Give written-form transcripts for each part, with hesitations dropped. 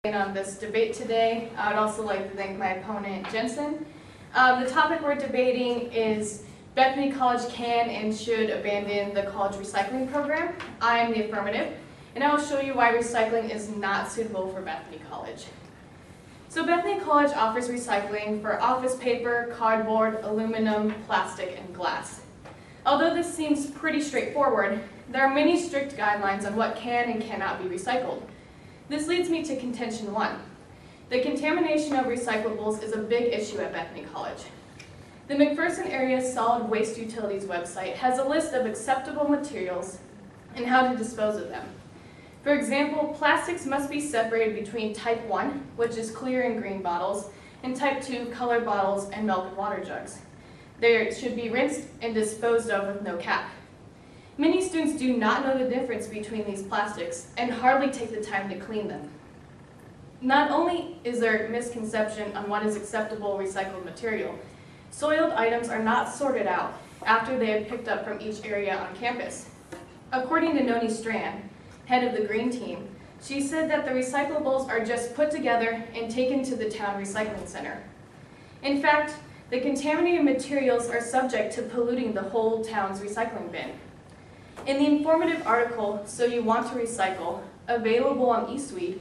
On this debate today. I would also like to thank my opponent, Jensen. The topic we're debating is Bethany College can and should abandon the college recycling program. I am the affirmative, and I will show you why recycling is not suitable for Bethany College. So Bethany College offers recycling for office paper, cardboard, aluminum, plastic, and glass. Although this seems pretty straightforward, there are many strict guidelines on what can and cannot be recycled. This leads me to contention 1. The contamination of recyclables is a big issue at Bethany College. The McPherson Area Solid Waste Utilities website has a list of acceptable materials and how to dispose of them. For example, plastics must be separated between type 1, which is clear and green bottles, and type 2, colored bottles and milk and water jugs. They should be rinsed and disposed of with no cap. Many students do not know the difference between these plastics and hardly take the time to clean them. Not only is there misconception on what is acceptable recycled material, soiled items are not sorted out after they have picked up from each area on campus. According to Noni Strand, head of the Green Team, she said that the recyclables are just put together and taken to the town recycling center. In fact, the contaminated materials are subject to polluting the whole town's recycling bin. In the informative article, So You Want to Recycle, available on eSuite,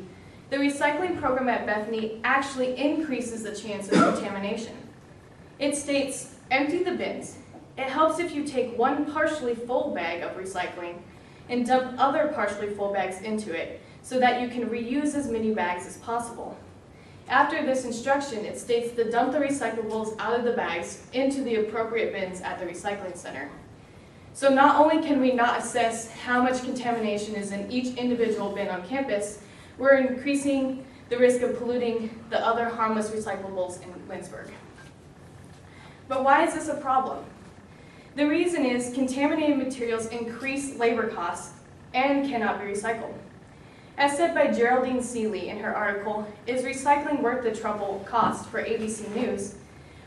the recycling program at Bethany actually increases the chance of contamination. It states, empty the bins. It helps if you take one partially full bag of recycling and dump other partially full bags into it so that you can reuse as many bags as possible. After this instruction, it states to dump the recyclables out of the bags into the appropriate bins at the recycling center. So not only can we not assess how much contamination is in each individual bin on campus, we're increasing the risk of polluting the other harmless recyclables in Lindsborg. But why is this a problem? The reason is contaminated materials increase labor costs and cannot be recycled. As said by Geraldine Seeley in her article, Is Recycling Worth the Trouble Cost for ABC News?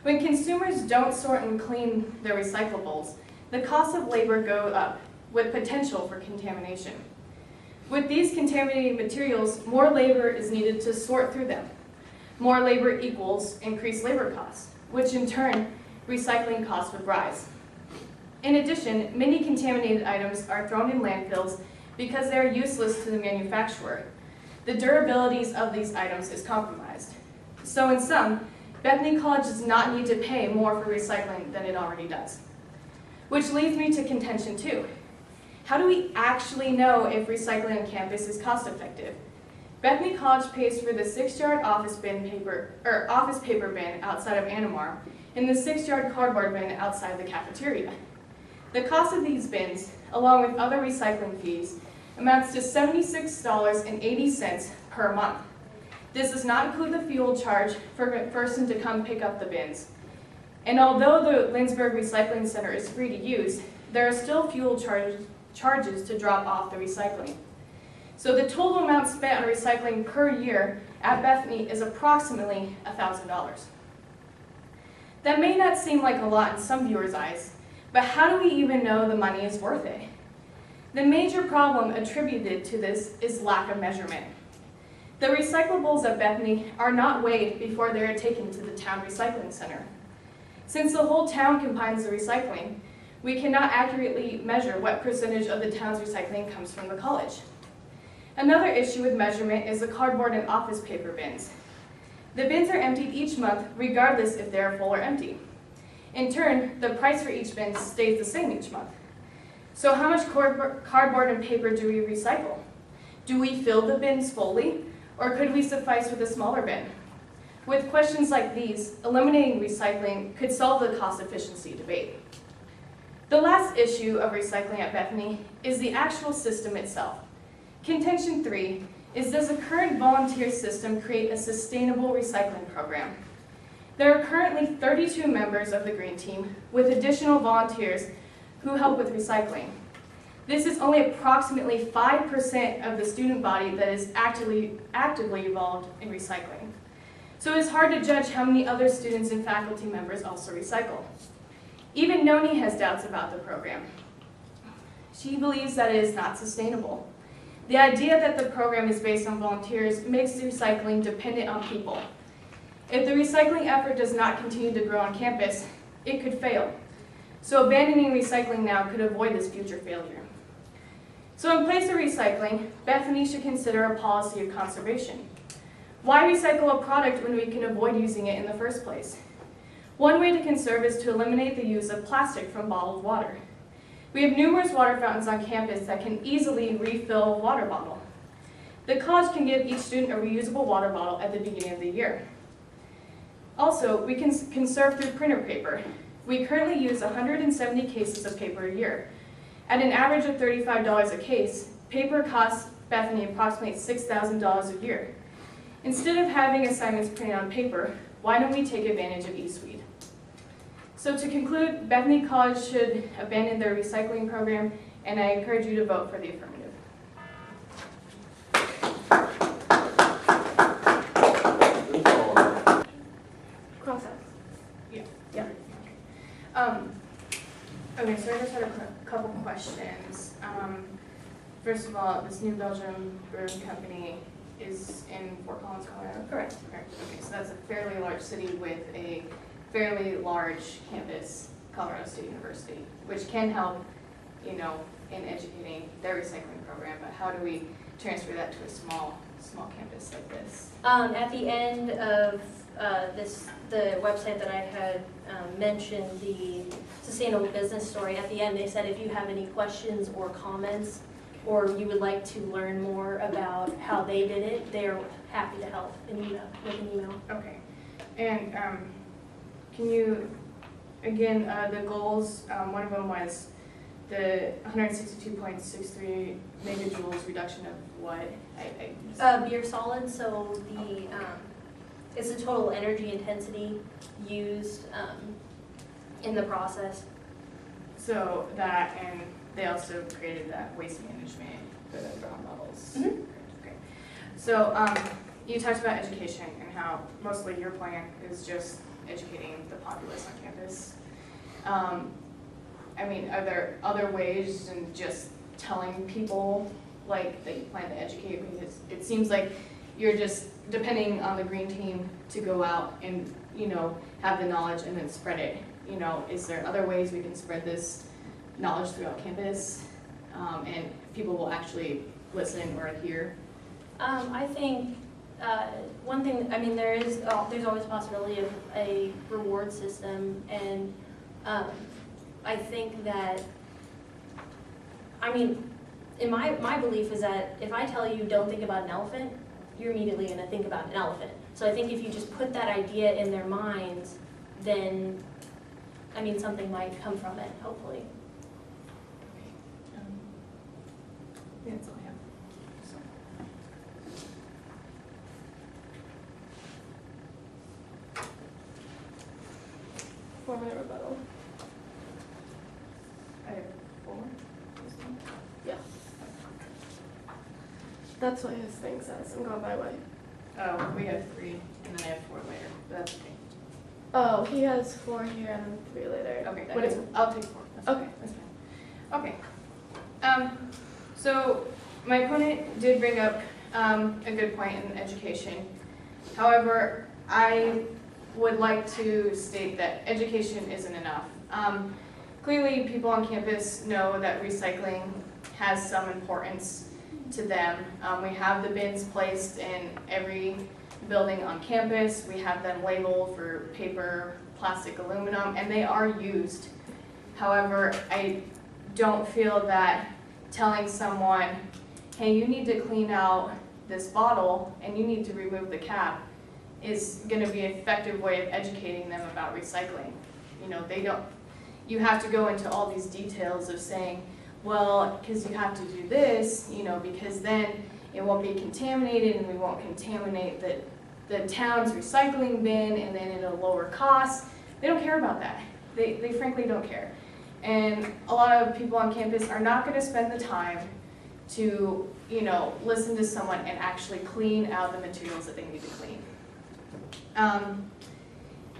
When consumers don't sort and clean their recyclables, the costs of labor go up, with potential for contamination. With these contaminated materials, more labor is needed to sort through them. More labor equals increased labor costs, which in turn, recycling costs would rise. In addition, many contaminated items are thrown in landfills because they are useless to the manufacturer. The durability of these items is compromised. So in sum, Bethany College does not need to pay more for recycling than it already does. Which leads me to contention 2. How do we actually know if recycling on campus is cost effective? Bethany College pays for the 6-yard office paper bin outside of Anamar and the 6-yard cardboard bin outside the cafeteria. The cost of these bins, along with other recycling fees, amounts to $76.80 per month. This does not include the fuel charge for a person to come pick up the bins. And although the Lindsborg Recycling Center is free to use, there are still fuel charges to drop off the recycling. So the total amount spent on recycling per year at Bethany is approximately $1,000. That may not seem like a lot in some viewers' eyes, but how do we even know the money is worth it? The major problem attributed to this is lack of measurement. The recyclables at Bethany are not weighed before they are taken to the town recycling center. Since the whole town combines the recycling, we cannot accurately measure what percentage of the town's recycling comes from the college. Another issue with measurement is the cardboard and office paper bins. The bins are emptied each month regardless if they are full or empty. In turn, the price for each bin stays the same each month. So how much cardboard and paper do we recycle? Do we fill the bins fully, or could we suffice with a smaller bin? With questions like these, eliminating recycling could solve the cost efficiency debate. The last issue of recycling at Bethany is the actual system itself. Contention 3 is, does the current volunteer system create a sustainable recycling program? There are currently 32 members of the Green Team with additional volunteers who help with recycling. This is only approximately 5% of the student body that is actively involved in recycling. So it's hard to judge how many other students and faculty members also recycle. Even Noni has doubts about the program. She believes that it is not sustainable. The idea that the program is based on volunteers makes the recycling dependent on people. If the recycling effort does not continue to grow on campus, it could fail. So abandoning recycling now could avoid this future failure. So in place of recycling, Bethany should consider a policy of conservation. Why recycle a product when we can avoid using it in the first place? One way to conserve is to eliminate the use of plastic from bottled water. We have numerous water fountains on campus that can easily refill a water bottle. The college can give each student a reusable water bottle at the beginning of the year. Also, we can conserve through printer paper. We currently use 170 cases of paper a year. At an average of $35 a case, paper costs Bethany approximately $6,000 a year. Instead of having assignments printed on paper, why don't we take advantage of eSuite? So to conclude, Bethany College should abandon their recycling program, and I encourage you to vote for the affirmative. Cross out. Yeah. Okay, so I just had a couple questions. First of all, this New Belgium Brewing Company is in Fort Collins, Colorado? Correct. Okay, so that's a fairly large city with a fairly large campus, Colorado State University, which can help, in educating their recycling program, but how do we transfer that to a small campus like this? At the end of the website that I had mentioned, the Sustainable Business Story, at the end they said if you have any questions or comments, or you would like to learn more about how they did it, they're happy to help with an email. Okay, and can you, again, the goals, one of them was the 162.63 megajoules reduction of what? Beer solids, so the it's the total energy intensity used in the process. So that, and they also created that waste management for the brown bottles. Mm-hmm. Okay. So you talked about education and how mostly your plan is just educating the populace on campus. I mean, are there other ways than just telling people like that you plan to educate? Because it seems like you're just depending on the green team to go out and have the knowledge and then spread it. Is there other ways we can spread this knowledge throughout campus and people will actually listen or adhere? I think one thing, I mean, there's always a possibility of a reward system, and I think that, I mean, in my belief is that if I tell you don't think about an elephant, you're immediately going to think about an elephant. So I think if you just put that idea in their minds, then, I mean, something might come from it, hopefully. Yeah, that's all I have. So. 4-minute rebuttal. I have 4. Yeah. That's what his thing says. I'm going by what. Oh, we have 3, and then I have 4 later, but that's okay. Oh, he has 4 here and then 3 later. Okay, What is? I'll take 4. That's Okay. fine. That's fine. Okay. So my opponent did bring up a good point in education. However, I would like to state that education isn't enough. Clearly, people on campus know that recycling has some importance to them. We have the bins placed in every building on campus. We have them labeled for paper, plastic, aluminum, and they are used. However, I don't feel that telling someone, hey, you need to clean out this bottle and you need to remove the cap is going to be an effective way of educating them about recycling. You have to go into all these details of saying, well, because you have to do this, because then it won't be contaminated and we won't contaminate the town's recycling bin and then at a lower cost. They don't care about that. They frankly don't care. And a lot of people on campus are not going to spend the time to, listen to someone and actually clean out the materials that they need to clean.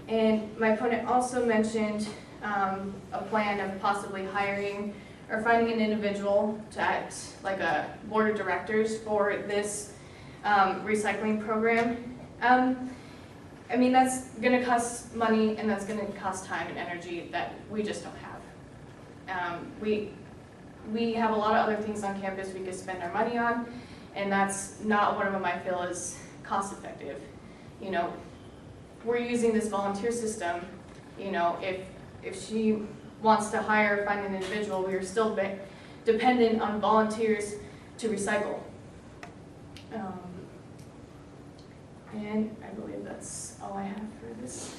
And my opponent also mentioned a plan of possibly hiring or finding an individual to act like a board of directors for this recycling program. I mean, that's gonna cost money and that's gonna cost time and energy that we just don't have. We have a lot of other things on campus we could spend our money on, and that's not one of them I feel is cost effective. You know, we're using this volunteer system. You know, if she wants to find an individual, we are still dependent on volunteers to recycle. And I believe that's all I have for this.